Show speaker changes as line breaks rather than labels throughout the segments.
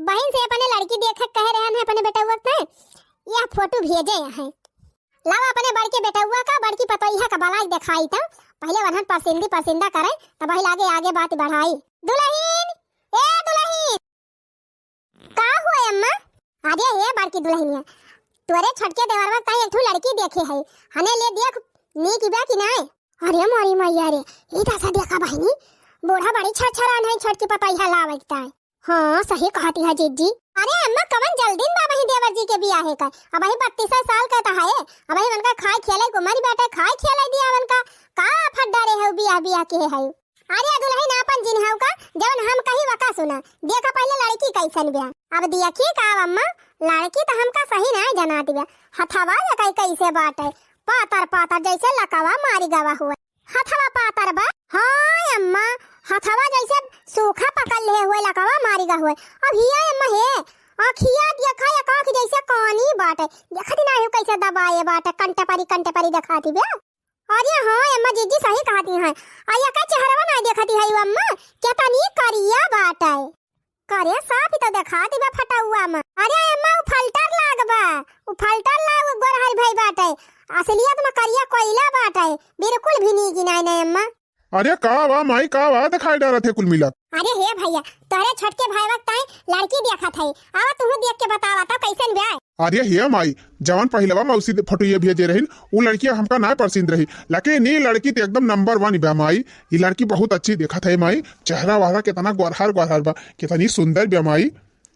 बहन से अपने लड़की देख कह रहे हैं अपने बेटा हुआ है यह फोटो भेजे हैं। लाओ अपने बड़के बेटा हुआ का बड़की पतोइया का बलाई दिखाई था पहले वरन पसंदा करे तब आगे आगे बात बढ़ाई। दुल्हन ए दुल्हन का हुआ अम्मा? अरे ये बड़की दुल्हनिया तोरे छटके देवरवा कहीं एक ठो लड़की देखे है हने ले देख नीक बा कि नहीं? अरे मोरी मैया रे इधर से देखा बहनी बूढ़ा बड़ी छरछरान है छटकी पतोइया लावता है। हाँ सही कहती है जीजी। अरे अम्मा कवन जल्दी बाबा ही देवर जी के बियाह है का अब ही 32 साल का है अब ही उनका खाए खेले कुमारी बेटा खाए खेले दिया उनका का फड्डा रे है बियाह के है। अरे दुल्हन अपन जिन है का जवन हम कही वका सुना देखा पहले लड़की कैसन बिया अब देखिए का अम्मा लड़की तो हमका सही नहीं जनाती बिया हथवा या कैसे बाटे पातर जैसे लकावा मारी गवा हुआ हथवा पातर बा। हाँ अम्मा हथवा जैसे सूखा पकड़ ले हुए लकावा मारी गा हुए अब हिया अम्मा है आखिया देखा या काख जैसे कानी बाटे देखती ना है कैसे दबाए बाटे कंटे परी दिखाती बे। अरे हाँ अम्मा जीजी सही कहती हैं आया का चेहरा ना देखती है अम्मा केतनी करिया बाटे करे साफ ही तो दिखाती बे फटा हुआ अम्मा। अरे अम्मा उ फिल्टर लागबा उ फिल्टर लाग गोरहर भाई बाटे असलियत में करिया कोयला बाटे बिल्कुल भी नहीं गिनाई नहीं अम्मा।
अरे का वा माई का वा दिखाई डरा थे कुल मिला।
अरे हे भैया तोरे छटके भाई वक्त आई लड़की देखा था आवा तू देख के बतावा तो कैसन ब्याह।
अरे हे माई जवान पहलवा मौसी फोटो ये भेजे रही वो लड़की हमका ना पसंद रही लेकिन ये लड़की तो एकदम नंबर 1 बा माई। ये लड़की बहुत अच्छी देखा था माई चेहरा वाला कितना गोरहर बा कितनी सुंदर बा माई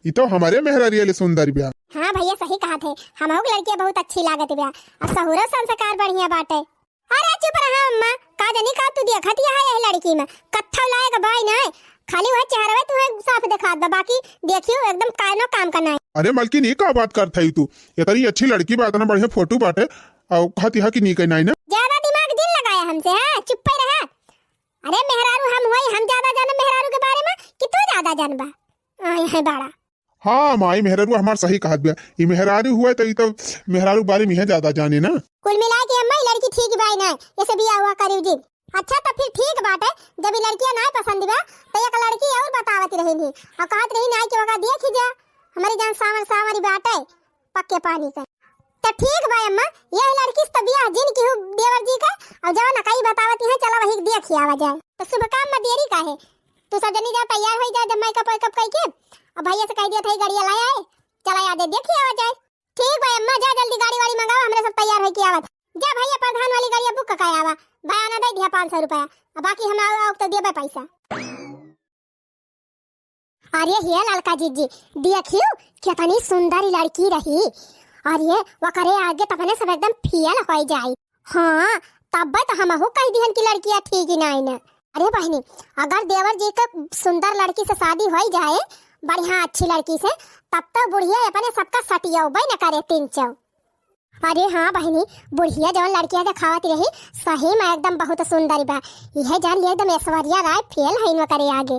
ये तो हमारे मेहरारिया सुंदर बा।
हाँ भैया सही कहा थे हमहु लड़की बहुत अच्छी लागत बा और सहुरा संस्कार बढ़िया बाटे। अरे चुप रहा अम्मा का जनी का तू देखती है ये लड़की में कत्था लाएगा भाई ना खाली वह चेहरा तू साफ दिखा दे बाकी देखियो एकदम कानो काम करना है।
अरे मलकिन ये का बात करत है तू इतनी अच्छी लड़की बा इतना बढ़िया फोटो बाटे और कहती है कि नहीं कहना है ना
ज्यादा दिमाग दिल लगाया हमसे है चुप पे रहा। अरे मेहरारू हम होई हम ज्यादा जाने मेहरारू के बारे में कि तू ज्यादा जानबा आए है बड़ा।
हाँ माई मेहरारू हमार सही कहत बा ये मेहरारू हुआ तो ये तो मेहरारू बारे में ज्यादा जाने ना।
कुल मिला के अम्मा लड़की ठीक बाई ना ऐसे बियाह हुआ करी जी। अच्छा तो फिर ठीक बात है जब ये लड़कियां ना पसंद बा तो एक लड़की और बतावत रहेंगी और कहत रही ना कि वका देख जा हमारी जान सावरी बात है पक्के पानी का तो ठीक बा अम्मा ये लड़की से बियाह जिन की देवर जी का और जाओ ना कहीं बतावती है चला वही देखी आवा जाए तो शुभ काम में देरी का है तू सब जनी जा तैयार हो जा जब मेकअप वेकअप कई के अब भैया से कह दिया था गाड़ी लाया है चला आ दे देखी आवा जाए। ठीक भाई अम्मा जा जल्दी गाड़ी वाड़ी मंगाओ हमरे सब तैयार है कि आवत जा भैया प्रधान वाली गाड़ी बुक का आवा भाई आना दे दिया 500 रुपया अब बाकी हम आओ तो देबे पैसा। अरे हे ललका जीजी देखियो कितनी सुंदर लड़की रही और ये वकरे आगे तपने सब एकदम फेल हो जाए। हाँ तब तो हमहु कह दिहन की लड़कियां ठीक ही नहीं ना। अरे बहनी अगर देवर जी का सुंदर लड़की से शादी हो जाए बढ़िया अच्छी लड़की से तब तो बुढ़िया अपने सबका सटिया न करे 3 चौ। अरे हाँ बहनी बुढ़िया जवन लड़कियां दिखावती रही सही में एकदम बहुत सुंदर बा यह जान लिए एकदम ऐश्वर्या राय फेल है न करे आगे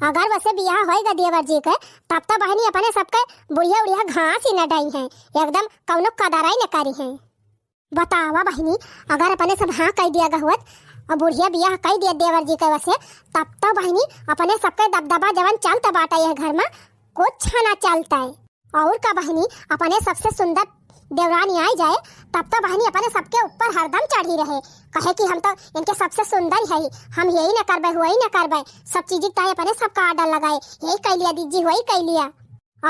अगर वैसे बियाह होएगा देवर जी के तब तो बहनी अपने सबके बुढ़िया उड़िया घास ही न डाई है एकदम कौनो कदराई न करी है। बतावा बहनी अगर अपने सब हाँ कह दिया हुआ और बुढ़िया बियाह कह दिया देवर जी के वैसे तब तो बहनी अपने सबके दबदबा जवन चलता बाटा यह घर में कुछ ना चलता है और का बहनी अपने सबसे सुंदर देवरानी आई जाए तब तो बहनी अपने सबके ऊपर हरदम चढ़ी रहे कहे कि हम तो इनके सबसे सुंदर है हम यही न करबे हुई न करबे सब चीजें ताई अपने सबका आर्डर लगाए यही कह लिया दीजी वही कह लिया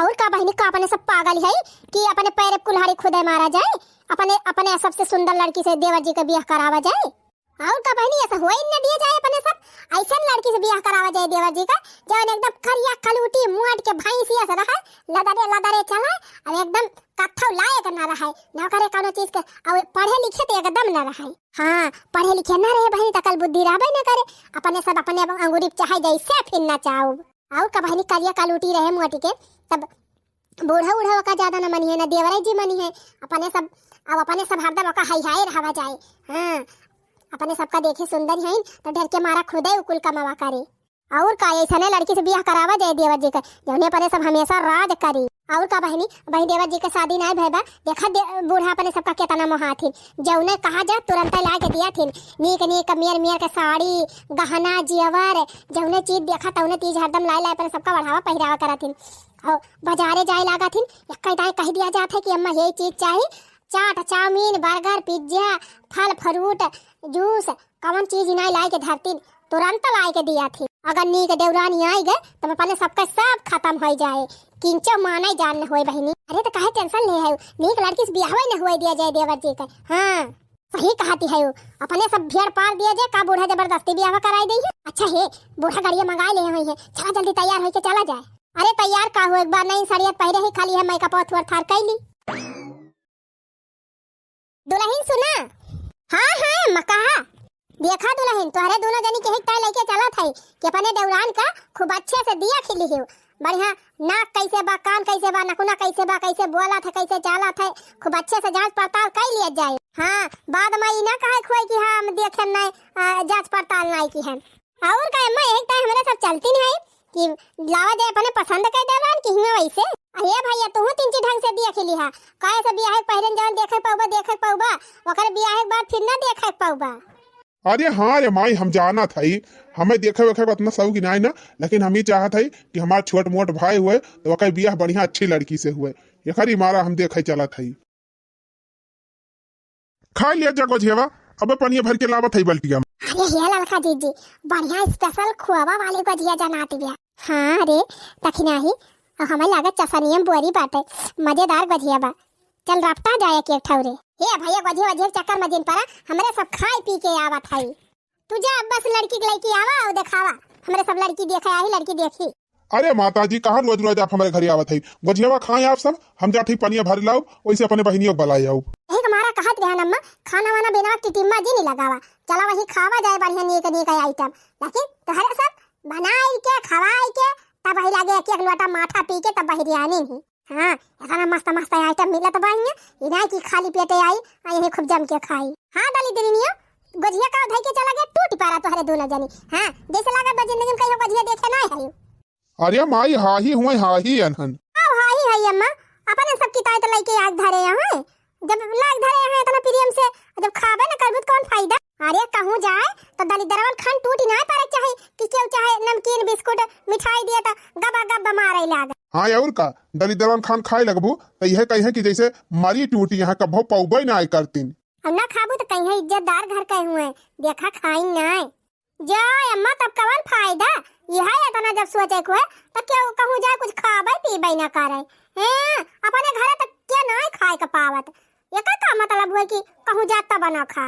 और का बहनी का अपने सब पागल है कि अपने पैर कुल्हाड़ी खुदे मारा जाए अपने सबसे सुंदर लड़की से देवर जी का ब्याह करावा जाए और का बहनी ऐसा हुआ ही न दिया जाए अपने सब ऐसा लड़की से ब्याह करावा जाए देवर जी का जो एकदम करिया कलूटी मुआट के भैंसिया से रहा लदरे चला और एकदम कत्थौ लायक न रहा न करे कोनो चीज के और पढ़े लिखे तो एकदम न रहा। हाँ पढ़े लिखे न रहे बहनी तकल बुद्धि रहबे न करे अपने सब अपने अंगूरी चाहे जैसे फिरना चाहो और का बहनी करिया कलूटी रहे मुआटी के तब बूढ़ा का ज्यादा न मनी है न देवरे जी मनी है अपने सब हरदम का हाई रहवा जाए। हाँ अपने सबका देखे सुंदर है तो डर के मारा खुदे उकुल कमावा करे और का ऐसा लड़की से ब्याह करावा जाए देवर जी का जौने पर सब हमेशा राज करी और का बहनी बहन देवर जी के शादी नहीं भय बा देखा बूढ़ा अपने सबका केतना मोहाथिन जौने कहा जा तुरंत ला के दिया थिन नीक नीक मियर मियर के साड़ी गहना जेवर जौने चीज देखा तौने चीज हरदम लाई लाई अपने सबका बढ़ावा पहिरावा कराथिन और बाजारे जाए लागा थिन एक टाइम कह दिया जाता है कि अम्मा ये चीज चाहिए चाट चाउमीन बर्गर पिज्जा फल फ्रूट जूस कौन चीज नहीं लाई के धरतीन तुरंत लाई के दिया थी अगर नीक देवरानी आई गए तो अपने सबका सब खत्म हो जाए किंचो माना जान न होए बहनी अरे तो काहे टेंशन ले है नीक लड़की से बियाह न हुए दिया जाए देवर जी का हाँ सही कहती है अपने सब भेड़ पार दिया जाए का बूढ़ा जबरदस्ती बियाह कराई दी है अच्छा है बूढ़ा गाड़िया मंगा ले हुई है चला जल्दी तैयार होके चला जाए अरे तैयार का हो एक बार नहीं सड़ियत पहले ही खाली है मेकअप और थार कैली दुल्हन सुना हाँ हाँ मकाहा देखा दुल्हन तुम्हारे दोनों जनी के हित लेके चला था कि अपने देवरान का खूब अच्छे से दिया खिली है बढ़िया नाक कैसे बा कान कैसे बा नकुना कैसे बा कैसे बोला था कैसे चाला था खूब अच्छे से जांच पड़ताल कर लिया जाए हाँ बाद में ना कहे खोई कि हाँ हम देखे नहीं जांच पड़ताल नहीं की है और का मैं एक टाइम हमारे सब चलती नहीं कि लावा दे अपने पसंद कर देवान कि हिंगा वैसे अरे भैया तू तीन चीज ढंग से दिया खिली हा काहे से बियाह पहले जान देखे पाऊबा ओकर बियाह के बाद फिर ना देखे पाऊबा
अरे हाँ रे माई हम जाना था ही हमें देखे वेखे उतना शौक नहीं ना लेकिन हम ही चाहत है कि हमारे छोट मोट भाई हुए तो वह बियाह बढ़िया अच्छी लड़की से हुए ये खरी मारा हम देखे चला था ही खा लिया जगो झेवा अब पनिया भर के लावत है बल्टिया में
अरे हे ललका दीदी बढ़िया स्पेशल खुआवा वाले को दिया जनाती बिया हाँ अरे तखना ही हमें लागत चसनियम बुआरी बाटे मजेदार गजिया बा चल रफ्ता जाए के ठौरे हे भैया गजिया चक्कर में जिन परा हमरे सब खाए पी के आवत है तुझे अब बस लड़की के लड़की आवा और दिखावा हमरे सब लड़की देखे आई लड़की देखी
अरे माता जी कहाँ रोज रोज आप हमारे घर आवत है गजिया खाए आप सब हम जाते पनिया भर लाओ वैसे अपने बहनियों बुलाई आओ
एक हमारा कहत गया नम्मा खाना वाना बिना टिटिम्मा जी नहीं लगावा चला वही खावा जाए बढ़िया नीक नीक आइटम लेकिन तोहरे सब बनाई के खवाई के तब वही लागे एक एक लोटा माठा पी के तब वही आनी ही हाँ इतना मस्त मस्त आइटम मिला तो बढ़िया इना की खाली पेटे आई यही खूब जम के खाई हाँ दली दिनियो गजिया का उठाई के चला गया टूट पारा तोहरे दोनों जनी हाँ जैसे लागत जिंदगी में कहियो गजिया देखे ना है
अरे माई हा ही हुए हा ही अनहन
हाँ ही अम्मा अपने सब की तायत लेके आग धरे यहाँ जब लाग धरे हैं इतना प्रियम से जब खाबे न करबुत कौन फायदा अरे कहूं जाए तो दलिदरवन खान टूटी ना पारे चाहे कि केउ चाहे नमकीन बिस्कुट मिठाई दिए तो गबा गबा मारे लाग
हाँ और का दलिदरवन खान खाए लगबू तो यह कहे कि जैसे मारी टूटी यहाँ कभो पौबे ना आए करतीन
अब ना खाबू तो कहीं इज्जतदार घर के हुए देखा खाई ना जाए अम्मा तब कवन फायदा यह है इतना जब सोचे को तो क्यों कहूं जाए कुछ खाबे पीबे ना करे हैं अपने घर तक क्या ना खाए का पावत ये का मतलब है कि कहूं जाता बना खा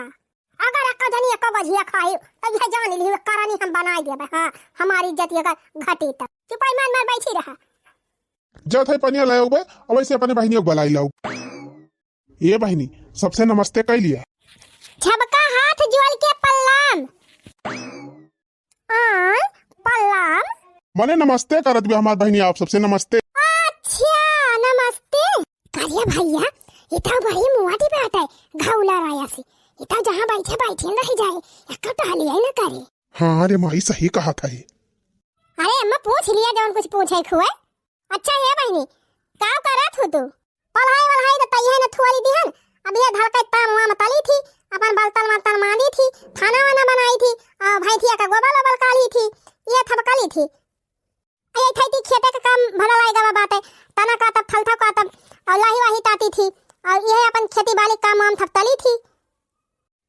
अगर अक्का जनी अक्का गजिया खाई तो यह जान ली करानी हम बना देबे हां हमारी इज्जत ये घटी तक चुपाई मार मार बैठी रहा
जब थे पनिया लाओ बे और वैसे अपने बहनियों बुलाई लाओ ये बहनी सबसे नमस्ते कह लिया
झबका हाथ जोड़ के पल्लाम पल्लाम
मने नमस्ते करत भी हमार बहनी आप सबसे नमस्ते
अच्छा नमस्ते करिया भैया इतना बड़ी मुआटी बैठा है घावला राया से इतना जहां बैठे बैठे रह जाए एक टहली है ना करे
हाँ अरे माई सही कहा था ये
अरे अम्मा पूछ लिया जौन कुछ पूछे खुए अच्छा है बहनी का करत हो तू पढ़ाई वढ़ाई तो तैयार न थुआली दिहन अब ये धड़का ताम वाम तली थी अपन बलतल मांदी थी खाना वाना बनाई थी भैंसिया का गोबर ओबर काली थी ये थबकली थी ये थई थी खेते का काम भला लाएगा बात है तना का तब थलथा का तब और लाही वाही ताती थी और ये अपन खेती बाड़ी काम वाम थपतली थी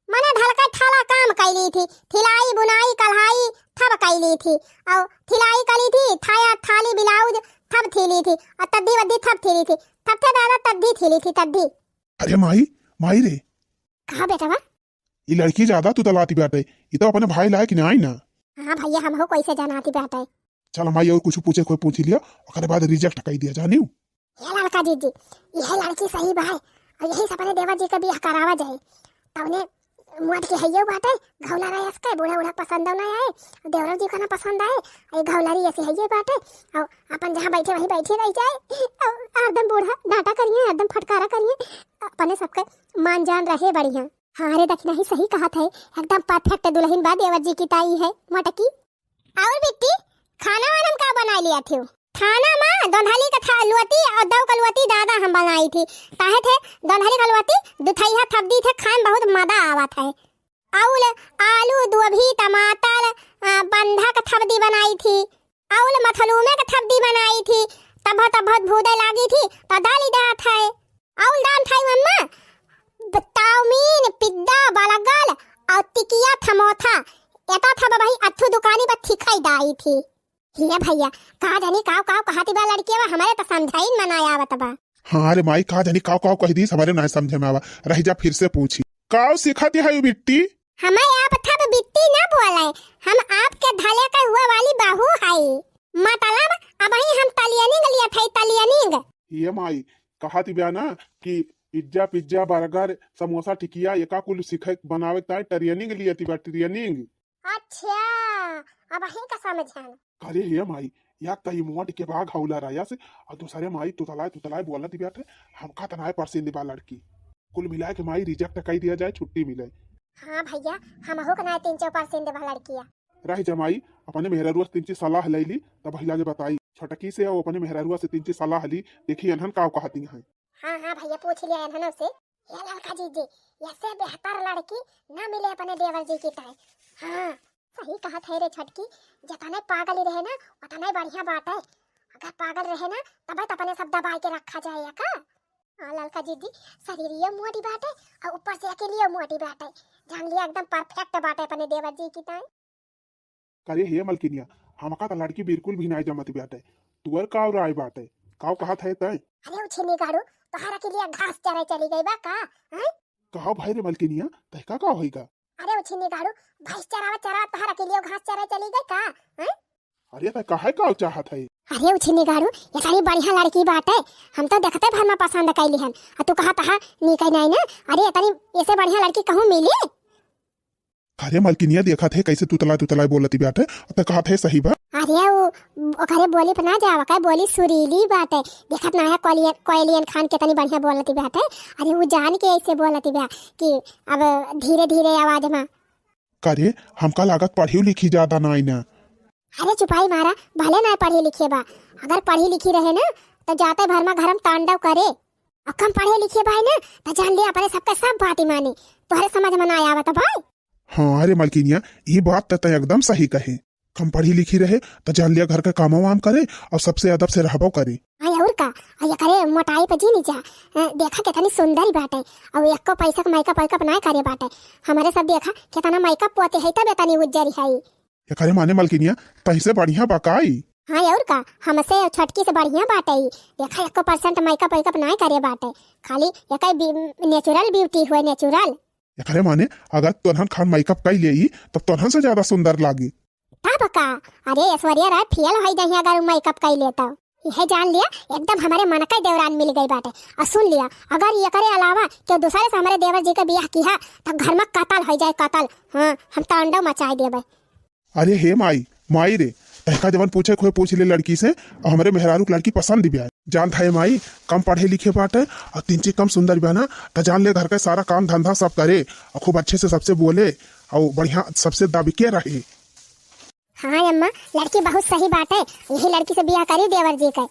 मने ढलका ठाला काम कैली थी थिलाई बुनाई कढ़ाई थब कैली थी और थिलाई कली थी थाया थाली ब्लाउज थब थीली थी और तद्दी वद्दी थब थीली थी थब थे दादा तद्दी थीली थी तद्दी
अरे माई माई रे
कहाँ बेटा बा
ये लड़की ज्यादा तू तलाती बैठे ये तो अपने भाई लायक नहीं ना
हाँ भैया हम हो कैसे जनाती बैठे
चल माई और कुछ पूछे कोई पूछ लिया और बाद रिजेक्ट कर दिया जानी
ये लड़का दीदी यह लड़की सही भाई और यही सपने देवा जी का बियाह करावा जाए तवने मुआट के हइयो बाटे घौला रहे इसके बूढ़ा बूढ़ा पसंद ना आए देवरा जी का ना पसंद आए ये घौलारी ऐसे हइयो बाटे और अपन जहां बैठे वहीं बैठे रह जाए और एकदम बूढ़ा डांटा करिए एकदम फटकारा करिए अपने सबके मान जान रहे बढ़िया हाँ रे दक्षिणा ही सही कहा था एकदम परफेक्ट दुल्हन बा देवर जी की ताई है मटकी और बिट्टी खाना वाना का बना लिया थे खाना मां दोंधाली दलहली का था लुअती और दो कलुअती दादा हम बनाई थी ताहे थे दलहली कलुअती दुथैया थपदी थे खाए में बहुत मजा आवत है औल आलू दुभी टमाटर बंधा का थपदी बनाई थी औल मथलूमे का थपदी बनाई थी तब भूदे लागी थी तो दाली दात है औल दान था मम्मा ताउमीन पिद्दा बालागल और टिकिया थमोथा एता था भाई अथु दुकानी पर थिखाई दाई थी हिया भैया का जानी काव कहती बा लड़की बा हमारे तो समझाई मनाया आवत बा।
हाँ अरे माई का जानी काव कह दी हमारे ना समझे में आवा रह जा फिर से पूछी काव सिखाती है बिट्टी
हमें आप था बिट्टी ना बोले हम आपके धले का हुआ वाली बहू है मतलब अब ही हम तलियानी गलिया थे तलियानी
ये माई कहा थी बयाना कि पिज्जा पिज्जा बर्गर समोसा टिकिया एका कुल सिखे बनावे ता टरियनिंग लिए थी टरियनिंग।
अच्छा अब ही का समझान
अरे हे माई या कई मोट के भाग हौला राया से और दूसरे माई तुतलाए बोला थी बैठे हमका तनाए परसेंट दिबा लड़की कुल मिला के माई रिजेक्ट कर दिया जाए छुट्टी मिले।
हां भैया हम हो कना 3% दिबा लड़किया
रह जमाई अपने मेहरारुआ से 3 सलाह लैली तब हिला के बताई छटकी से और अपने मेहरारुआ से 3 सलाह ली देखी अनहन का कहती है।
हां भैया पूछ लिया अनहन से ये लड़का जी ऐसे बेहतर लड़की ना मिले अपने देवर जी की टाइम। हां सही कहा थे रे छटकी जतने पागल ही रहे ना उतने बढ़िया बात है अगर पागल रहे ना तब अपने सब दबाई के रखा जाए का। लड़का जी शरीरिया मोटी बात है और ऊपर से अकेली मोटी बात है जान लिया एकदम परफेक्ट बात है अपने देवर जी की टाइम।
करे हे मलकिनिया हमका तो लड़की बिल्कुल भी नहीं जमती बात है तुअर का राय बात है काव कहा थे तय
अरे उछनी गाड़ू तोहरा के लिए घास चराई चली गई बा का हैं
कहा भाई रे मलकिनिया तहका का होईगा।
अरे उछनी गाड़ू भैंस चरावा तोहरा के लिए घास चराई चली गई का हैं
अरे त काहे का चाहत है।
अरे उछनी गाड़ू ये सारी बढ़िया लड़की बात है हम तो देखते भर में पसंद कैली हन और तू कहा तहा निकई नहीं ना अरे इतनी ऐसे बढ़िया लड़की कहूं मिली।
अरे मलकिनिया देखा थे कैसे तुतला बोलती बात है तो कहा थे सही बात।
अरे वो बोली पर ना जावा का बोली सुरीली बात है देखत ना है कोयलियन खान के तनी बढ़िया बोलती बात है। अरे वो जान के ऐसे बोलती बा कि अब धीरे धीरे आवाज में
करे हमका लागत पढ़ी लिखी ज्यादा ना ना।
अरे चुपाई मारा भले ना पढ़ी लिखी बा अगर पढ़ी लिखी रहे ना तो जाते भर में घरम तांडव करे और कम पढ़े लिखे भाई ना तो जान लिया अपने सबके सब बात ही माने तोहरे समझ में ना आया भाई।
हाँ अरे मलकिनिया ये बात तो एकदम सही कहे कम पढ़ी लिखी रहे तो जान लिया घर का काम वाम करे और सबसे अदब से रहबो करे।
और का ये करे मोटाई पे जी नहीं जा देखा कितनी सुंदर बात है और एक को पैसा मेकअप ना करे बात है हमारे सब देखा कितना मेकअप पोते है तब इतनी उज्जरी है
ये करे माने मलकिनिया पैसे बढ़िया बकाई।
हाँ और का हमसे छटकी से बढ़िया बात है देखा 1% मेकअप ना करे बात है खाली एक नेचुरल ब्यूटी हुए नेचुरल।
ये करे माने अगर तोहन खान मेकअप कर ले तब तोहन से ज्यादा सुंदर लागी
तब का। अरे ऐश्वर्या राय फेल हो जाए अगर मेकअप कर लेता यह जान लिया एकदम हमारे मन का देवरान मिल गई बात है और सुन लिया अगर ये करे अलावा क्यों दूसरे से हमारे देवर जी का ब्याह किया तो घर में कतल हो जाए कतल। हाँ हम तांडव मचाए देवे।
अरे हे माई रे तहका जवन पूछे खोए पूछ ले लड़की से और हमारे मेहरारू लड़की पसंद भी आए जान था माई कम पढ़े लिखे बात है और 3 कम सुंदर भी ना तो जान ले घर का सारा काम धंधा सब करे और खूब अच्छे से सबसे बोले और बढ़िया सबसे दाबिके रहे।
हाँ अम्मा लड़की बहुत सही बात है यही लड़की से ब्याह करी देवर जी का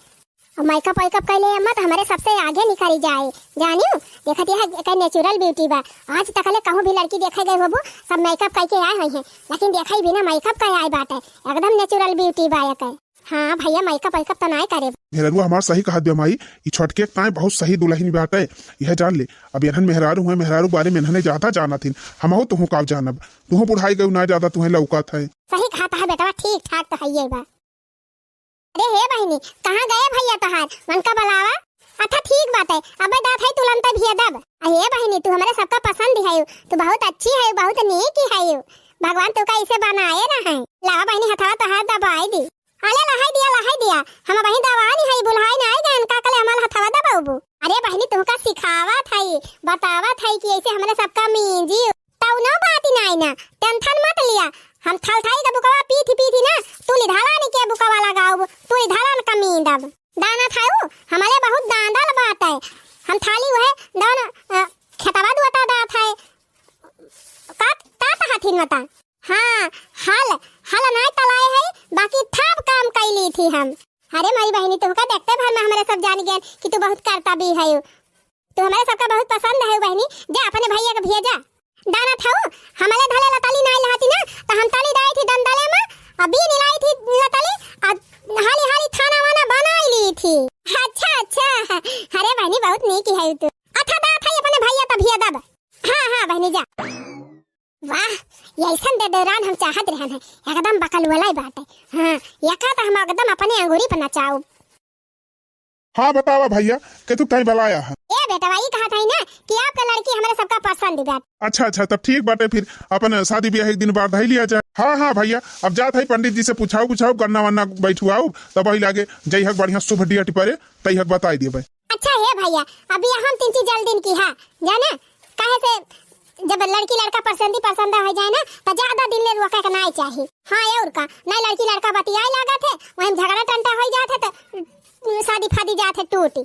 और मेकअप कर ले अम्मा तो हमारे सबसे आगे निकली जाए जानियो देखत यह नेचुरल ब्यूटी बा आज तक ले कहूं भी लड़की देखे गए होबो सब मेकअप करके आए हुए हैं लेकिन देखा ही बिना मेकअप का आए बात है एकदम नेचुरल ब्यूटी बा है। हाँ भैया मेकअप तो ना करे
मेहरारू हमार सही कहा दिया माई ये छटके ताए बहुत सही दुल्हन बात है यह जान ले अब यहन मेहरारू हुए मेहरारू बारे में इन्होंने ज्यादा जाना थी हम हो तुहू का जानब तुहू बुढ़ाई गई ना ज्यादा तुम्हें लौकत है।
सही कहा है बेटा ठीक ठाक तो है ये बात। अरे हे बहनी कहाँ गए भैया तहार मन का बुलावा अच्छा ठीक बात है अब दात है तुलंत भी अदब। अरे बहनी तू हमारे सबका पसंद है तू बहुत अच्छी है बहुत नेक है भगवान तू का इसे बनाए ना है लावा बहनी हथवा तो हाथ दबाई दी अरे लहाई दिया हम बहनी दवा नहीं है बुलहाई ना आएगा इनका कल हमारा हथवा दबाऊ। अरे बहनी तू का सिखावा था बतावा था कि ऐसे हमारे सबका मींजी तू ना बात ही ना टेंशन मत लिया हम थलथाई का बुकवा पीथी ना तू लिधाला नहीं के बुकवा लगाओ तू लिधाला न कमीन दब दाना खाऊ हमारे बहुत दांदल बात है हम थाली हुए दाना खेतवा दुआता दात है का हाथिन मता। हाँ हल ना तलाए है बाकी थाप काम कैली थी हम। अरे मेरी बहनी तुमका देखते भर में जान गए कि तू बहुत करता भी है। तू हमारे सबका बहुत पसंद है बहनी। जा अपने भैया का भेजा दाना थाओ हमारे धले लताली नहीं लहाती ना तो हम ताली दाई थी दंदले में अभी निलाई थी लताली हाली हाली खाना वाना बना ली थी। अच्छा अच्छा अरे बहनी बहुत नीक है तू। अच्छा दा था अपने भैया का भेजा दब। हाँ हाँ बहनी जा। वाह ऐसा दे दौरान हम चाहत रहन है एकदम बकल वाला ही बात है। हाँ यका तो हम एकदम अपने अंगूरी पर नचाओ।
हाँ बतावा भैया कि तू कहीं बुलाया है।
ए बेटा वही कहा था ना कि आपका लड़की हमारे सबका पसंद है।
अच्छा अच्छा तब ठीक बाटे फिर अपन शादी ब्याह एक दिन बाद ही लिया जाए। हाँ हाँ भैया अब जात है पंडित जी से पूछाओ पूछाओ गन्ना वन्ना बैठुआओ तब वही लागे जई हक बढ़िया शुभ डियट परे तई हक बताई दिए भाई।
अच्छा है भैया अभी हम 3 जल्दी की है जाने काहे से जब लड़की लड़का पसंद हो जाए ना तो ज्यादा दिन ले रुका के नहीं चाहिए। हाँ और का नहीं लड़की लड़का बतियाए लागत है वहीं झगड़ा टंटा हो जात है तो शादी फादी जात है टूटी।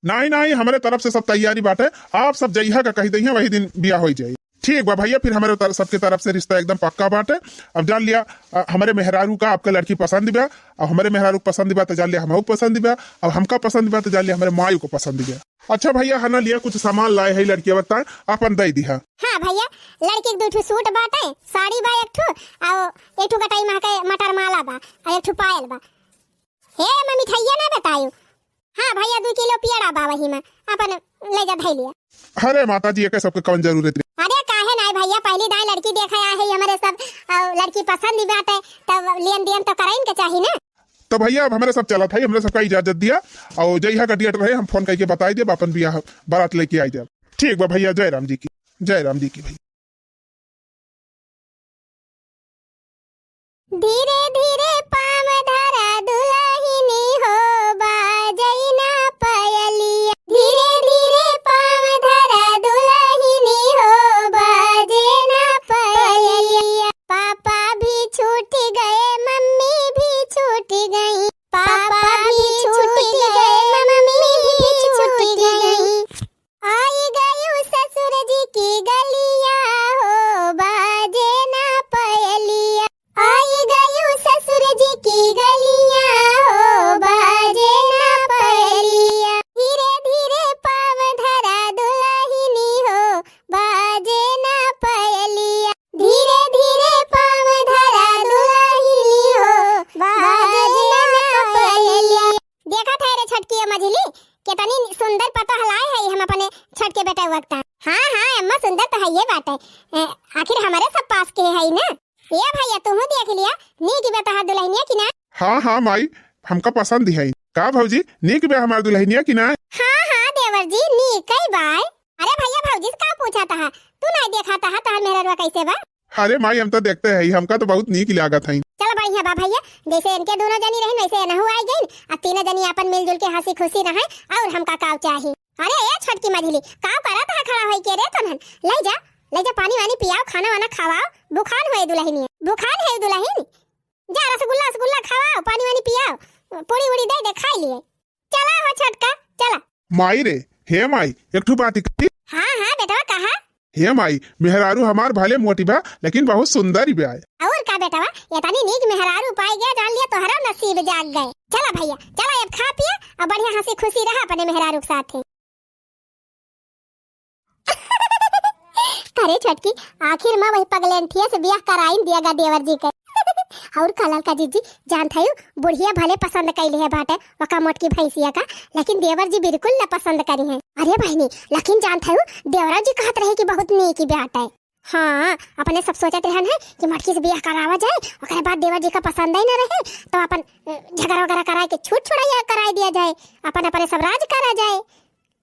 नहीं नहीं हमारे तरफ से सब तैयारी बात है आप सब जइहा का कही दही वही दिन ब्याह हो जाए। ठीक बा भैया फिर हमारे सबके तरफ से रिश्ता एकदम पक्का बात है। अब जान लिया हमारे मेहरारू का आपका लड़की पसंद बा और हमारे मेहरारू पसंद बा तो जान लिया हमको पसंद बा और हमका पसंद बा तो जान लिया हमारे मायू को पसंद बा। अच्छा भैया हना लिया कुछ सामान लाए है लड़की बता अपन दे दिहा।
हाँ भैया लड़की के 2 सूट बाटे साड़ी बा एक ठो और एक ठो कटाई मटर माला बा और एक ठो पायल बा। हे मैं मिठाइया ना बतायू। हाँ भैया 2 किलो पियड़ा बा वही में अपन ले जा धई लिया।
अरे माता जी के सबके कौन जरूरत है।
अरे काहे नहीं भैया पहली दाई लड़की देखा है हमारे सब लड़की पसंद ही बात है तब लेन देन तो कराइन के चाहिए ना।
तो भैया अब हमारे सब चला था हमने सबका इजाजत दिया और जइहा का डेट रहे हम फोन करके बताई दे अपन बियाह बारात लेके आई जाए। ठीक बा भैया जय राम जी की भैया।
धीरे धीरे पाम धरा दुल्हनी हो बाजई ना पायलिया। धीरे धीरे पाम धरा दुल्हनी हो बाजे ना पायलिया। पापा भी छूट गए मम्मी भी छूट गई। पापा भी छूट गए मम्मी भी छूट गई। आई गई ससुर जी की गलियां हो बाजे ना पायलिया। आई गई ससुर जी की गलियां हो बाजे ना पायलिया। धीरे धीरे पाव धरा दुल्हनी हो बाजे ना पायलिया। धीरे धीरे पाव धरा दुल्हनी हो बाजे ना पायलिया। देखा था रे छटकी मझली कितनी सुंदर पता हलाए है हम अपने छठ के बेटा वक्त। हाँ हाँ अम्मा सुंदर तो है ये बात है आखिर हमारे सब पास के है ना। ये भैया तुम देख लिया नीक बेटा दुल्हनिया की ना।
हाँ हाँ माई हमका पसंद है का भौजी नीक बे हमार दुल्हनिया की ना।
हाँ हाँ देवर जी नीक कई बार। अरे भैया भौजी से का पूछा था तू नहीं देखा था तो मेरा कैसे बा।
अरे माई हम तो देखते हैं हमका तो बहुत नीक लागत है।
चलो बढ़िया बा भैया जैसे इनके दोनों जनी रहे वैसे नहु आई गई अब 3 जनी अपन मिलजुल के हंसी खुशी रहे और हमका काव चाहिए। अरे ये छटकी मझली काव करा था खड़ा होई के रे तनन ले जा पानी वानी पियाओ खाना वाना खवाओ। बुखार है दुल्हनी जा रसगुल्ला खवाओ पानी वानी पियाओ पूरी उड़ी दे खाई लिए। चला हो छटका चला।
माई रे हे माई एक ठो बात की।
हाँ हाँ बेटा कहा।
हे माई मेहरारू हमार भले मोटी बा लेकिन बहुत सुंदर भी है।
और का बेटा ये तनी नीक मेहरारू पाई गया जान लिया तोहरा नसीब जाग गए। चला भैया चला अब खा पिया और बढ़िया हंसी खुशी रहा अपने मेहरारू के साथ। अरे छटकी आखिर माँ वही पगलेंठिया से ब्याह कराइन दिया देवर जी के। और कलर का जीजी जान था बुढ़िया भले पसंद कैली है बाटे वका मोटकी भैंसिया का लेकिन देवर जी बिल्कुल न पसंद करी है। अरे बहनी लेकिन जान था देवरा जी कहत रहे कि बहुत नीक बेटा है। हाँ अपने सब सोचते रहन है कि मटकी से ब्याह करावा जाए और बाद देवर जी का पसंद ही न रहे तो अपन झगड़ा वगैरह करा के छूट छुड़ाइया करा दिया जाए अपन अपने सब राज करा जाए।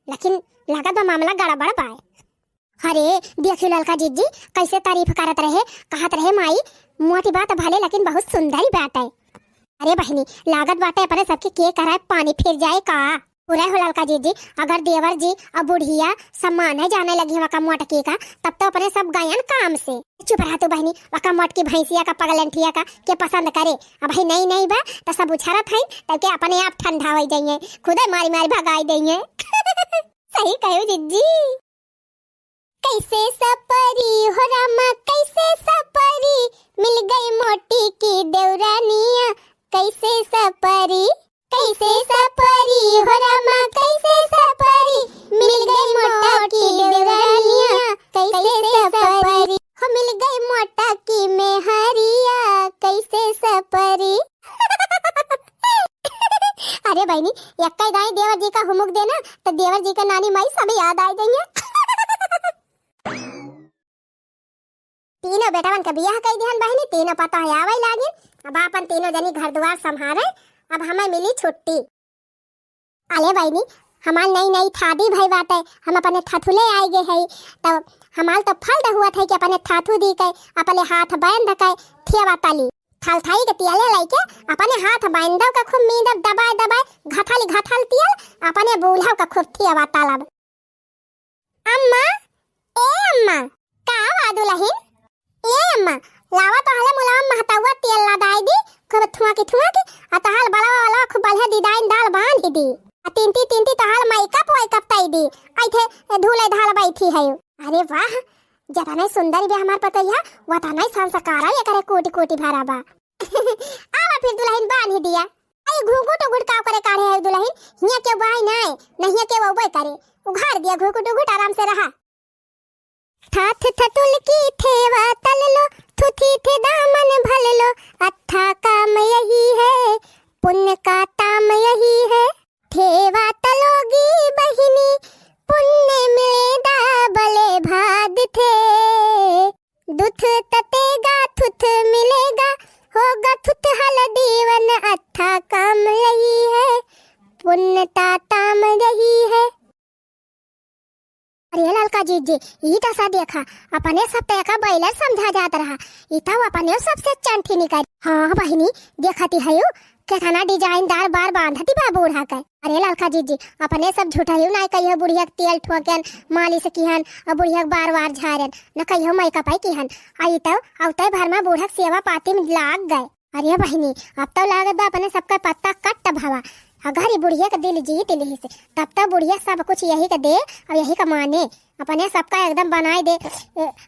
लेकिन लागत बा मामला गड़बड़ पाए। अरे देखियो ललका जीजी कैसे तारीफ करत रहे कहत रहे माई मोटी बात भले लेकिन बहुत सुंदर बात है। अरे बहनी लागत बाटे अपने सबके के कराए पानी फिर जाए का पूरा हो ललका जीजी। अगर देवर जी और बुढ़िया सम्मान है जाने लगी वका मोटकी का तब तो अपने सब गायन काम से। चुप रहा तू बहनी वका मोटकी भैंसिया का पगलंठिया का के पसंद करे अब भाई नहीं बा तो सब उछारत है तब के अपने आप ठंडा हो जाइए खुद मारी भगाई देंगे। सही कहो जीजी। कैसे सपरी हो रामा कैसे सपरी मिल गई मोटी की देवरानिया कैसे सपरी हो कह गए देवर जी का हुमुक देना तो देवर जी का नानी माई सब याद आ जाएंगे। तीनों बेटावन का बियाह कई दिहन बहनी, तीनों पता है आवे लागे। अब अपन तीनों जनी घर द्वार संभाले, अब हमें मिली छुट्टी। अले बहनी हमार नई नई थादी भई बाटे, हम अपने थथुले आए गए है, तब हमार तो फल हुआ था कि अपने थाथू दी के अपने हाथ बांध के थियावा ताली थल थाई के तियाले लाइके अपने हाथ बांधव का खूब मींदब दबाए दबाए घथल तियल अपने बूढ़ा का खूब थियावा तालब। अम्मा ए अम्मा का वादू लहिन ए अम्मा लावा तो हले मुलाम महतावा तेल लदाई दी खूब थुआ की अतहाल बलावा वाला खूब बलहे दिदाइन दाल बांध दी तीनती तहाल मेकअप ताई दी आइथे धूले धाल बैठी है। अरे वाह जतने सुंदरी भी हमार पतैया वतने संस्कारा ये करे कोटि कोटि भराबा। आवा फिर दुल्हन बांध दिया। आई घुघुट उघुट का करे काढ़े है दुल्हन, हिया के बाई नहीं के वो बई करे उघाड़ दिया घुघुट उघुट आराम से रहा। थाथ थतुल की थेवा तल लो थुथी थे दामन भल लो, अच्छा काम यही है पुण्य का ताम यही है। थेवा तलोगी बहिनी पुण्य मिलेगा भले भाग थे, दुथ ततेगा थुथ मिलेगा होगा थुथ हल दीवन, अच्छा काम यही है पुण्य का ताम यही है। अरे ललका जी ईटा सा देखा अपने सब तयका बैलर समझा जाता रहा, इता अपने सबसे चंठी निकाली। हाँ बहिनी देखती है केतना डिजाइनदार बार बांधती बा बूढ़ा के। अरे ललका जी अपने सब झूठायु ना कहियो बुढ़िया तेल ठोकन मालिश किहन और बुढ़िया बार झारन न कहियो मेकअप आई किहन आई तो औते भर में बूढ़ा सेवा पाती में लाग गए। अरे बहिनी अब तो लागत बा अपने सबका पत्ता कट भावा, अगर ये बुढ़िया का दिल जीत ली से तब तो बुढ़िया सब कुछ यही का दे और यही का माने, अपने सबका एकदम बनाए दे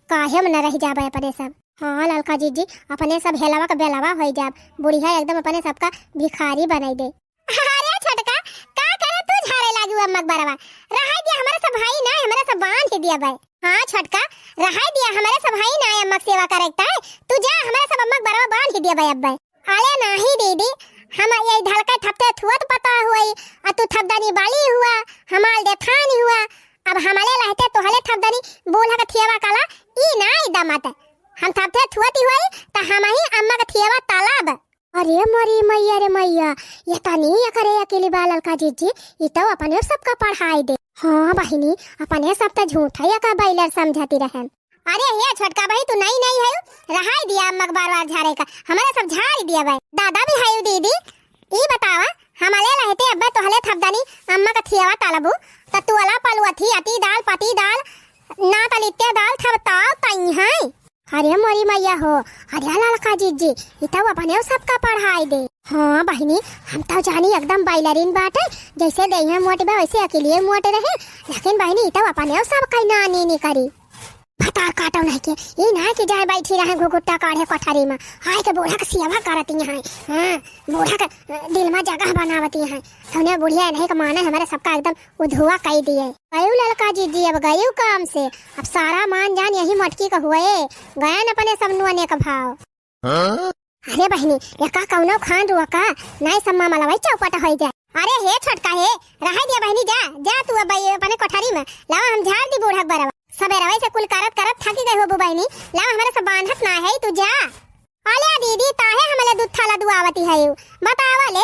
काहे में न रह जाबे अपने सब। हाँ ललका जी अपने सब हेलावा का बेलावा हो जाब, बुढ़िया एकदम अपने सबका भिखारी बनाई दे। अरे छोटका का करे तू झाड़े लागी अम्मा बरवा रहा दिया हमारे सब भाई ना हमारे सब बांध के दिया भाई। हाँ छोटका रहा दिया हमारे सब भाई ना अम्मा सेवा करता है, तू जा हमारे सब अम्मा बरवा बांध के दिया भाई। अब भाई अरे नहीं दीदी हम ये ढलका ठपते थुआ तो पता हुई और तू थपदानी बाली हुआ हमाल देथानी हुआ, अब हमारे रहते तो हले थपदानी बोला का थियावा काला ई ना दमात हम थपते थुआती हुई तो हम ही अम्मा का थियावा तालाब। अरे मोरी मैया रे मैया ये तनी ये करे अकेली बा ललका जी ये तो अपने सबका पढ़ाई दे। हाँ बहिनी अपने सब तो झूठा या का बैलर समझती रहे। अरे हे छोटका भाई तू नहीं है रहा दिया अम्मा बार झाड़े का हमारे सब झाड़ दिया भाई। दादा भी है दीदी ई बतावा हमारे रहते अब तो हले थपदानी अम्मा का थियावा तालाबू तो तू अला पलुआ थी अति दाल पति दाल ना तलित्या दाल थपताव तई है। अरे मोरी मैया हो अरे ललका जी ये तो अपने सबका पढ़ाई दे। हाँ बहिनी हम तो जानी एकदम बैलरीन बाटे जैसे देह मोटे बा वैसे अकेले मोटे रहे, लेकिन बहिनी तो अपने सब कहीं नानी नहीं करी फटार काटो नहीं के ये ना कि जाए बैठी रहे घुघुट्टा काढ़े कोठारी में हाय के बूढ़ा का सेवा करती है। हाँ बूढ़ा का दिल में जगह बनावती है तो बुढ़िया नहीं का माना हमारे सबका एकदम उधुआ कह दिए। गयू ललका जी अब गयू काम से अब सारा मान जान यही मटकी का हुए गया न अपने सब नुआने का भाव। अरे बहनी ये का कौनो खान रुआ का नहीं सम्मा मलवाई चौपट हो जाए। अरे हे छोटका हे रहा दिया बहनी जा जा तू अब अपने कोठारी में लावा हम झाड़ दी बूढ़ा बरवा सबेरा वैसे कुल करत थकी गए हो बहनी लावा हमारे सब बांधत ना है तू जा। अले दीदी ताहे हमले दूध थाला दुआवती है बतावा ले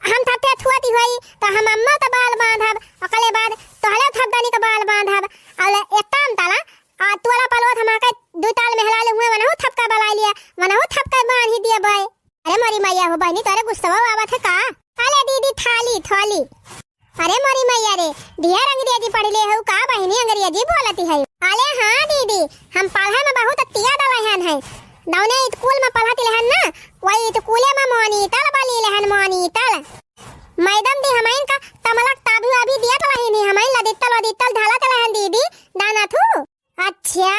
हम थपते थुआती हुई तो हम अम्मा का बाल बांधब अकले बाद तो हले थपदानी का बाल बांधब अले एताम ताला आ तोला पलवत हम के दो ताल में हलाले हुए वनहु थपका बला लिया वनहु थपका बांध ही दिया भाई। अरे मोरी मैया हो बहनी तोरे गुस्सा आवत है का। अले दीदी थाली थोली अरे मोरी मैया रे दिया अंग्रेजी पढ़ ले हो का बहनी अंग्रेजी बोलती है। अले हाँ दीदी हम पढ़ाई में बहुत तिया दलहन है दौने स्कूल में पढ़ाती लहन ना वही स्कूल में मॉनिटर वाली लहन मॉनिटर मैडम दी हमाइन का तमलक ताबू अभी दिया तो लहन हमाइन लदितल ढाला तो लहन दीदी दाना थू। अच्छा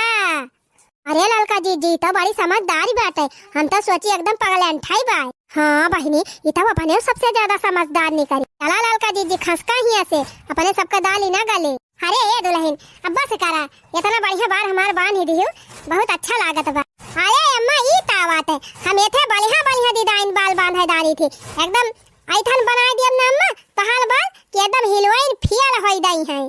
अरे ललका जी तो बड़ी समझदारी बात है हम तो सोची एकदम पगल अंठाई बाय। हाँ बहनी ये तो अपने सबसे ज्यादा समझदार नहीं करी चला ललका जी खसका ही से अपने सबका दाल ही ना गले। अरे ये दुल्हन अब बस करा इतना बढ़िया बार हमारे बांध ही दियो बहुत अच्छा लागत बा। अरे अम्मा ये तावात है हम इथे बढ़िया डिजाइन बाल बांधे डाली थी एकदम ऐथन बनाए दियम ना अम्मा तहाल बाल कि एकदम हिलवाइन फियल होई दाई है।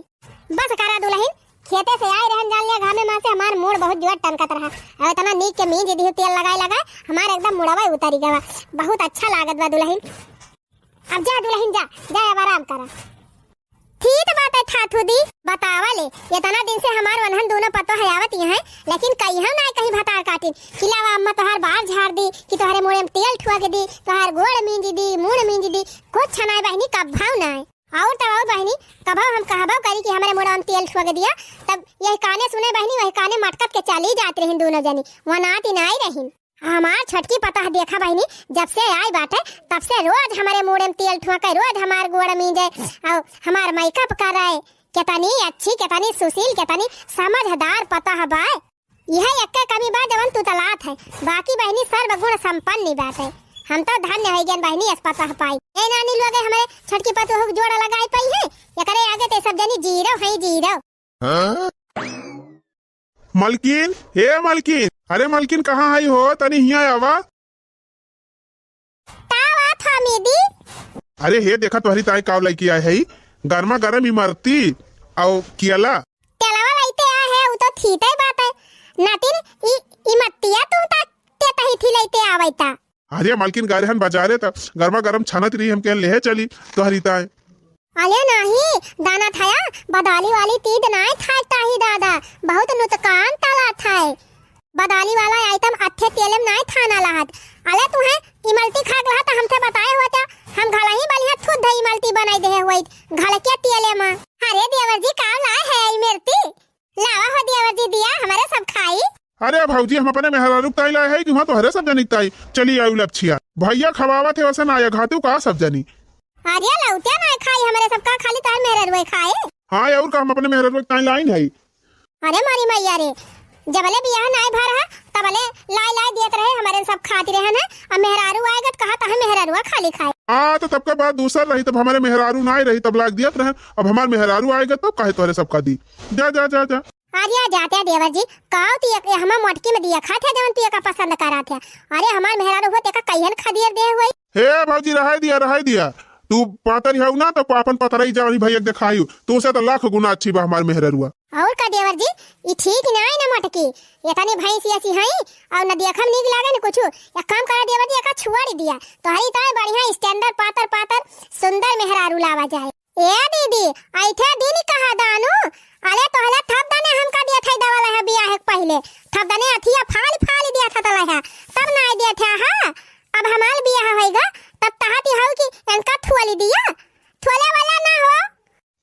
बस करा दुलहिन खेते से आए रहन जान लिया घामे मां से हमार मूड बहुत जोर टनकत रहा। अब इतना नीक के मींज दी तेल लगाए हमार एकदम मुड़वा उतारी गवा। बहुत अच्छा लागत बा दुलहिन। अब जा दुलहिन जा जा अब आराम करा। ठीक बात है ठाठू दी बतावा ले इतना दिन से हमार वनहन दोनों पतो है आवत है लेकिन कहीं हम ना कहीं भतार काटिन खिलावा अम्मा तोहार बाल झाड़ दी कि तोहरे मुड़े में तेल ठुआ के दी तोहार गोड़ मींज दी मुड़ मींज दी कुछ छनाए बहनी कब भाव ना और तब और बहनी कब हम कहबो करी कि हमारे मुड़ा में तेल ठुआ के दिया तब यही काने सुने बहनी वही काने मटकत के चली जात रही दोनों जनी वनाती ना आई रही। हमार छटकी पता देखा बहनी जब से आई बाटे तब से रोज हमारे मुड़े में तेल ठुआ के रोज हमार गोड़ मींजे और हमार मेकअप कराए कितनी अच्छी कितनी सुशील कितनी समझदार पता है बाय। यह एक कमी बात जवन तू तलात है बाकी बहनी सर्वगुण संपन्न बात है। हम तो धन्य है गन बहनी इस पता पाई ए नानी लोग हमारे छटकी पतो हो जोड़ा लगाई पाई है ये करे आगे ते सब जनी जीरो है जीरो।
मलकिन हे मलकिन अरे मलकिन कहाँ आई हो तनी हिया आवा।
तावा था मेदी
अरे हे देखा तुम्हारी ताई काव लड़की आई है गर्मा गर्म इमरती और कियाला
तेलावा लाइते आ है उ तो थीते बात है नातिन इमतिया तू ता ते तही थी लाइते आवैता।
अरे मलकिन गारेहन बाजारे त गर्मा गर्म छानत रही हम के ले चली तुम्हारी ताई।
अले नहीं दाना थाया बदाली वाली तीद नाय थाता ही दादा बहुत नुतकान तला थाए बदाली वाला आइटम अच्छे तेलम नाय थाना लहत। अले तू है इमलती खाक लहा त हमसे बताए होता हम घला ही बलिया खुद इमलती बनाई दे होई घल के तेले में। अरे देवर जी का ला है इमरती लावा हो देवर जी दिया हमारे सब खाई।
अरे भाऊजी हम अपने मेहरारू ताई लाए है कि वहाँ तो हरे सब जनी ताई चली आई लपछिया भैया खवावा थे वैसे ना आया घातू का सब जनी।
अरे लौटे ना खाई हमारे सबका खाली तार मेहरारू खाए।
हाँ और का हम अपने मेहरारू ताई लाइन है।
अरे मारी मैया रे जबले बियाह नाय भर है तबले लाई लाई देत रहे हमारे सब खाती रहे ना अब मेहरारू आएगा तो कहा था मेहरारू खाली खाए।
हाँ तो तब का बात दूसर रही तब हमारे मेहरारू ना रही तब लाग दिया रहे अब हमारे मेहरारू आएगा तब कहे तोहरे सबका दी जा जा जा जा।
अरे जाते देवर जी काऊ ती हम मोटकी में दिया खाते जवन तू का पसंद करा थे। अरे हमार मेहरारू हो तेका कहियन खदियर दे हुई।
हे भाऊजी रहा दिया तू पातर है ना तो अपन पतरई जावनी भैया दिखायू तू से तो लाख गुना अच्छी बा हमार मेहरारुआ।
और का देवर जी ई ठीक ना है ना मोटकी इतनी भैंसी ऐसी है और न देखम नीक लागे न कुछ एक काम करा देवर जी एका छुआड़ी दिया तोहरी तो बढ़िया स्टैंडर्ड पातर पातर सुंदर मेहरारू लावा जाए। ए दीदी आइथे दिन कहा दानू अरे तोहला थप दाने हमका दिया था दवा लहा बियाह के पहले थप दाने अथिया फाल फाल दिया था तलहा तब ना दिया था। हां अब हमार बियाह होएगा तब तहाती हाउ कि इनका थुआली दिया थुआले वाला ना हो।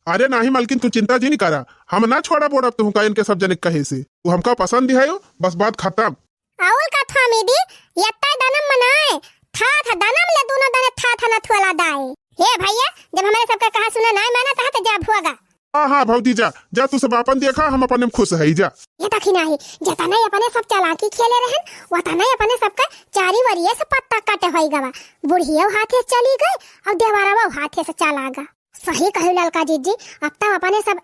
अरे नहीं मलकिन तू चिंता जी नहीं करा हम ना छोड़ा बोड़ अब तुम का इनके सब जने कहे से तू हमका पसंद है बस बात खत्म।
और का था मेदी यत्ता दनम मनाए था दनम ले दोनों दने था ना थुआला दाए। हे भैया जब हमारे सबका कहा सुना ना माना तहा ते जा भुआगा।
हाँ भाऊजी जा जा तू सब अपन देखा हम अपने में खुश है जा।
ये तखी नहीं जता नहीं अपने सब चालाकी खेले रहन वता नहीं अपने सबका चारी वरिये से पत्ता काटे होई गवा बुढ़िया हाथे चली गई और देवारा हाथे से चला गा। सही कहू ललका जीजी अब तक अपने सब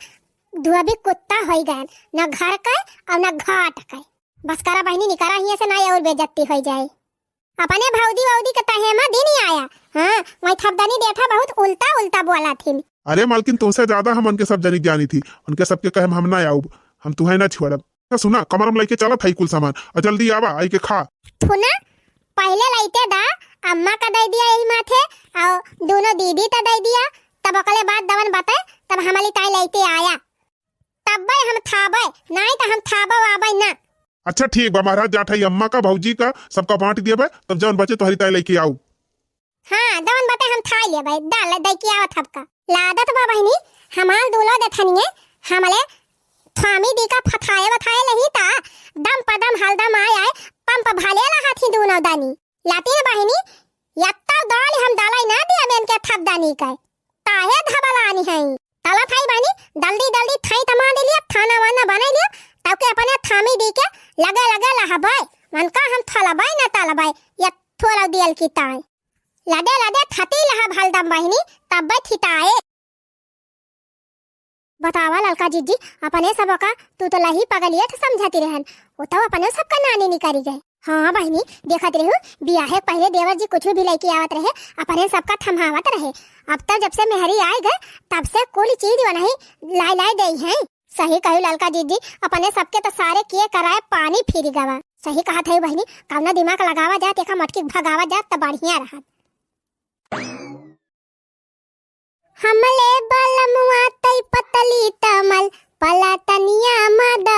दुआबी कुत्ता होई गए न घर का और न घाट का। बस करा बहनी निकरा हिया से ना और बेइज्जती हो जाए। अपने भाऊदी वाउदी का तहेमा दिन ही आया। हां वही थपदानी देखा बहुत उल्टा उल्टा बोला थी।
अरे मालकिन तुमसे ज्यादा हम उनके सब जनी जानी थी उनके सबके कहे हम ना आऊ हम तुम्हें ना छोड़ब। सुना कमर में लेके चला था कुल सामान और जल्दी आवा आई के खा।
थुना पहले लाइते दा अम्मा का दे दिया यही माथे और दोनों दीदी का दे दिया तब अकले बात दवन बताए तब हमारी ताई लाइते आया तब हम थाबे नहीं तो हम थाबा आबे ना।
अच्छा ठीक बा महाराज जाठाई अम्मा का भौजी का सबका बांट दिया भाई तब जौन बचे तुम्हारी ताई लेके आऊ।
हाँ दवन बते हम खा ले भाई दाल दे के आवत सबका लादत बा बहनी हमार दूल्हा दथनिए हमले थामी दी का फथाए वथाए नहीं ता दम पदम हलदम आए पंप भाले ला हाथी दोनों दानी लाती बहनी यत्ता दाल हम दालाई ना दिया बेन के थप दानी का ताहे धबलानी है तला थाई बहनी जल्दी जल्दी थाई तमा दे लिया खाना वाना बना लिया तब के अपने थामी दी के लगा लगा ला भाई मन का हम थला भाई ना ताला भाई ये थोड़ा दियल की ताई लदे लदे थती लहा हलदम बहनी तब थिताए। बतावा ललका जीजी अपने सब का तू तो लही पगलियत समझती रहन वो तो अपने सबका नानी निकरी गए। हाँ बहनी देखत रहू बियाहे पहले देवर जी कुछ भी लेके आवत रहे अपने सबका थमावत रहे। अब तक जब से मेहरी आए गए तब से कोई चीज नहीं लाई लाई गई है। सही कहू ललका जीजी अपने सबके तो सारे किए कराए पानी फिर गवा। सही कहा था बहनी कौना दिमाग लगावा जा तेका मटकी भगावा जा तो बढ़िया रहा। हमले बलमुआ तई पतली तमल पलटनिया मदा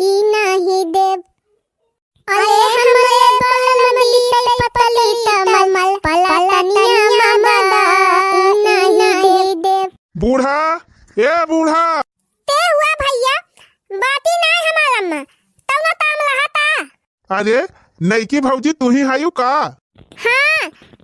ई नहीं देव। अरे हमले बलमुआ तई पतली तमल पलटनिया मदा ई नहीं देव।
बूढ़ा ए बूढ़ा
ते हुआ भैया बाती नहीं हमार अम्मा तब ना ताम रहा था।
अरे नईकी भौजी तू ही हायू का?
हाँ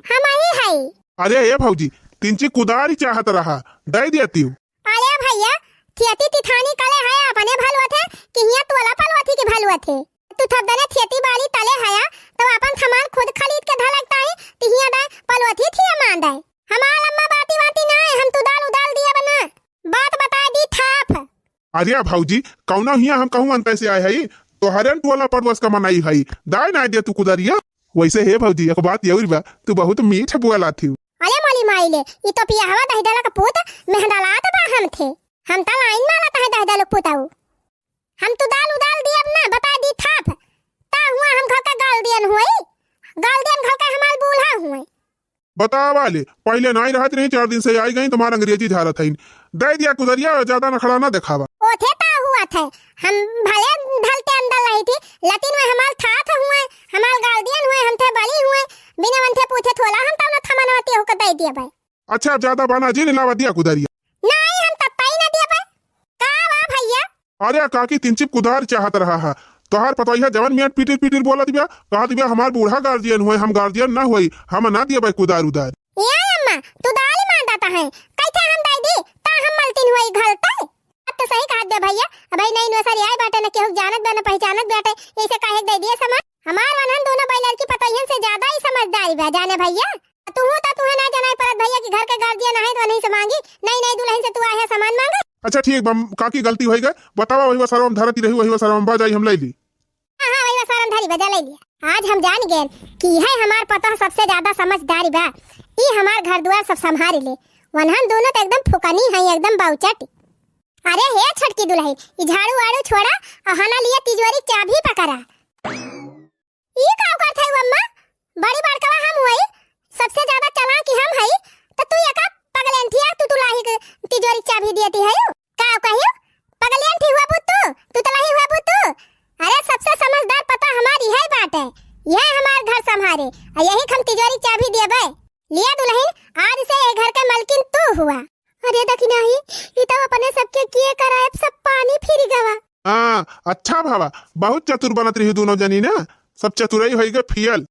हम ही है।
अरे ये भौजी तिंची कुदारी चाहत रहा दे देती हूँ।
अरे भैया थियती तिथानी कले है अपने भलवा थे कि हिया तोला पलवा थी कि भलवा थे। तू थप दने थियती बाली तले हया तो अपन सामान खुद खरीद के धलकता है कि हिया दे पलवा थी मान दे। हमार अम्मा बाती बाती ना हम तू दाल उदाल दिया बना बात बता दी थाप।
अरे भौजी कौना हिया हम कहूँ अंत से आए है तो हरन टोला पड़वस का मनाई है दाय ना दे तू कुदरिया। वैसे हे भौजी एक बात ये बा तू बहुत मीठ बुआला थी।
अरे मोली माइले ये तो पिया हवा दहिदला का पूत मेहंदालात बा हम थे हम त लाइन माला तह दहिदल पुताऊ हम तो दाल उदाल दियब ना बता दी थाप ता हुआ हम घर का गाल दियन घर का हमार बूढ़ा हुए।
बता वाले पहले नहीं रहत नहीं 4 दिन से आई गई तुम्हारा अंग्रेजी झारत है दे दिया कुदरिया ज्यादा नखड़ा ना दिखावा।
ओथे ता हुआ थे हम भले ढलते अंदर रही थी लेकिन में हमार थाथ हुए हमार गार्डियन हुए हम थे बली हुए बिना मन थे पूछे थोला हम त ना थमनवती होकर दे दिया भाई।
अच्छा ज्यादा बाना जी लावा दिया कुदरिया
नहीं हम तब ही ना दिया भाई का वा भैया।
अरे काकी तिंचिप कुदार चाहत रहा है तोहार पता है जवन मिनट पीटिर पीटिर बोला दिया कहा दिया हमार बूढ़ा गार्जियन हुए हम गार्जियन ना हुई हम ना दिया भाई कुदार उदार।
ये अम्मा तू दाल मान दाता है कैसे हम दाई दी ता हम मलतिन हुई घलते अब तो सही कहा दे भैया भाई नहीं नो सारी आई बाटे ना केहू जानत बा ना पहचानत बाटे ऐसे काहे दे दिए समझ हमार वनहन दोनों बैलर की पतोहियन से ज्यादा ही समझदारी बा जाने भैया। तू हो ता तुहे ना जानाई परत भैया कि घर के गार्जियन है तो नहीं से मांगी नहीं दुल्हन से तू आया सामान मांगे।
अच्छा ठीक बम काकी गलती हो गई बतावा वही सरवम धरती रही वही सरवम बाजाई हम ले ली।
हां वही सारम धरी बजा ले लिया। आज हम जान गए कि है हमार पता सबसे ज्यादा समझदारी बा ई हमार घर द्वार सब संभाल ले वनहन दोनों तो एकदम फुकनी है एकदम बाउचट। अरे हे छटकी दुल्हन ई झाड़ू वाड़ू छोड़ा और हना लिए तिजोरी चाबी पकड़ा ई का करत है अम्मा बड़ी बड़कवा हम हुई सबसे ज्यादा चालाक हम है तो तू एका पगलेंठिया तू लाही तिजोरी चाबी देती है का कहियो पगलेंठी हुआ तू तो लाही हुआ तू। अरे सबसे समझदार पता हमारी है बात है यह हमार घर संभाले और यही हम तिजोरी चाबी देबे लिया दुल्हन आज से ये घर का मालकिन तू हुआ। अरे दखिना ही ये तो अपने सबके किए कराए सब पानी फिर गवा।
हाँ अच्छा भावा बहुत चतुर बनत रही दोनों जनी ना सब चतुराई होई गए फियल।